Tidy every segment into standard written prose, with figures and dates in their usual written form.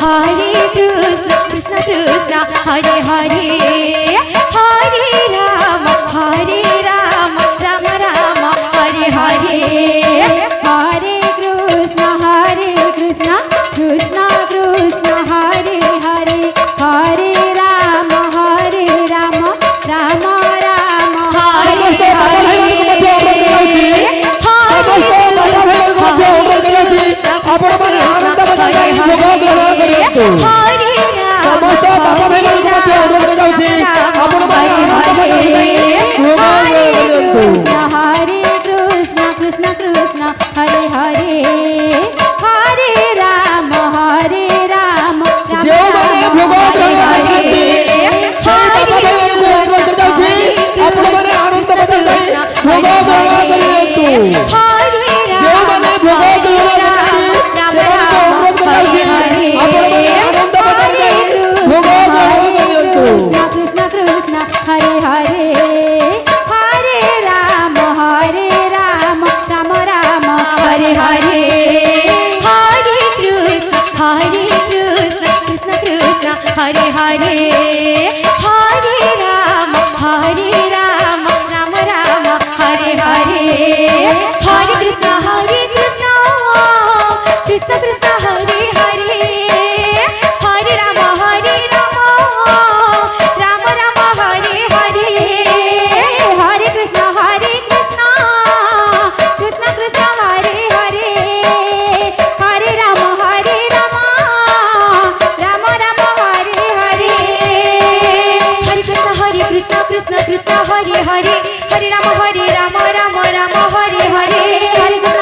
Hare Krishna Krishna Krishna Hare Hare Hare Rama Rama Rama Hare Hare Hare Krishna Krishna Krishna Hare Hare Hare Rama Rama Rama Hare Hare Krishna Krishna Krishna Hare Hare Hare Rama Rama Krishna Krishna Hare Hare Hare Rama Rama Rama Hare Hare Hare Krishna Krishna Krishna Hare Hare Hare Rama Rama Rama Hare Hare Hare Krishna Krishna Krishna Hare Hare Hare Rama Rama Rama Hare Hare Hare Krishna Krishna Krishna Hare Hare Hare Rama Rama Rama Hare Hare Hare Krishna Krishna Krishna Hare Hare Hare Rama Rama Rama Hare Hare Hare Krishna Krishna Krishna Hare Hare Hare Rama Rama Rama Hare Hare Hare Krishna Krishna Krishna Hare Hare Hare Rama Rama Rama Hare Hare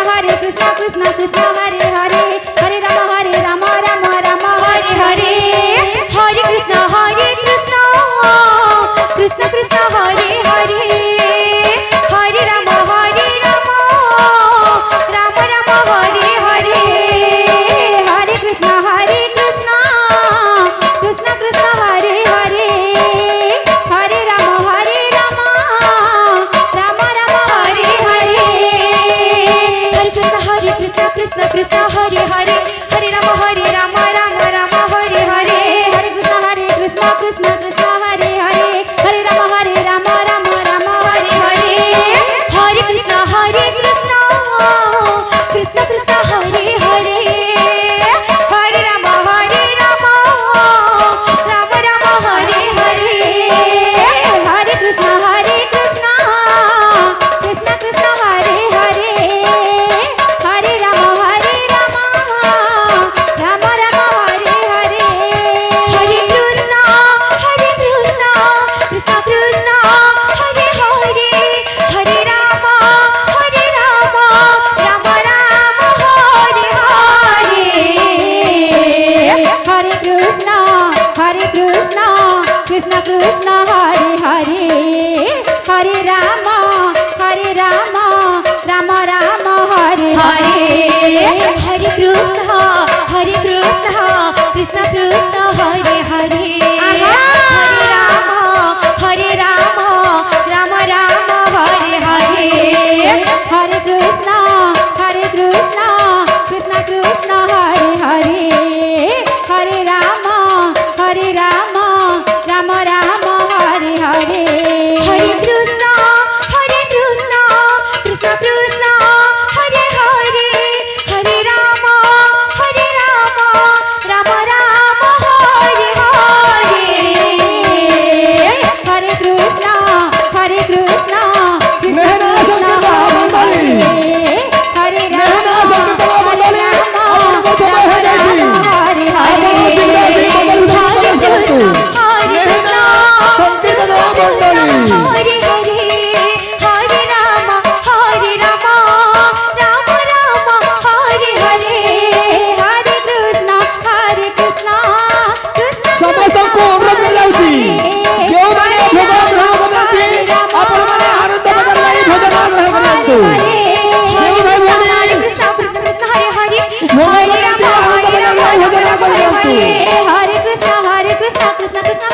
Hare Krishna Krishna Krishna Hare Hare Hare Rama Rama Rama Hare Hare Hare Krishna Krishna Krishna Hare Hare Hare Rama Rama Rama Hare Hare Hare Krishna Krishna Krishna Hare Hare Hare Rama Rama Rama Hare Hare Hare Krishna Krishna Krishna Hare Hare Hare Rama Rama Hare Hare Hare Krishna Krishna Krishna Hare Hare Hare Rama Rama Hare Hare Hare Krishna Krishna Krishna Hare Hare Hare Rama Rama Hare Hare Hare Krishna Krishna Krishna Hare Hare Hare Rama Rama Hare Hare Hare Krishna Krishna Krishna Hare Hare Hare Rama Rama Hare Hare Hare Krishna Krishna Krishna Hare Hare Hare Rama Rama Hare Hare Hare Krishna Krishna Krishna Hare Hare Hare Rama Rama Hare Hare Hare Krishna Krishna Nehana Sankirtana Mandali Hare Nehana Sankirtana Mandali ଆପଣଙ୍କ ସମୟ ହେଇଯାଇଛି ଆପଣ ଶୀଘ୍ର ଏହି ମଣ୍ଡଳୀ ପ୍ରବେଶ କରନ୍ତୁ ନେହେନା ସଂକୀର୍ତ୍ତନ ମଣ୍ଡଳୀ Hare Hare Hare Rama Rama Hare Hare Hare Krishna Krishna ସମସ୍ତଙ୍କୁ ଅନୁରୋଧ କରାଯାଉଛି ଯେଉଁମାନେ ଭୋଗ ଗ୍ରହଣ କରନ୍ତି ଆପଣମାନେ ଆନନ୍ଦ ବଜାର ଯାଇ ଭୋଜନ ଗ୍ରହଣ କରନ୍ତୁ ଯେଉଁ ଭାଇ ଭଉଣୀ ଭୋଗ କରନ୍ତି ଆନନ୍ଦ ବଜାର ଯାଇ ଭୋଜନ କରନ୍ତୁ Hare Krishna Krishna Krishna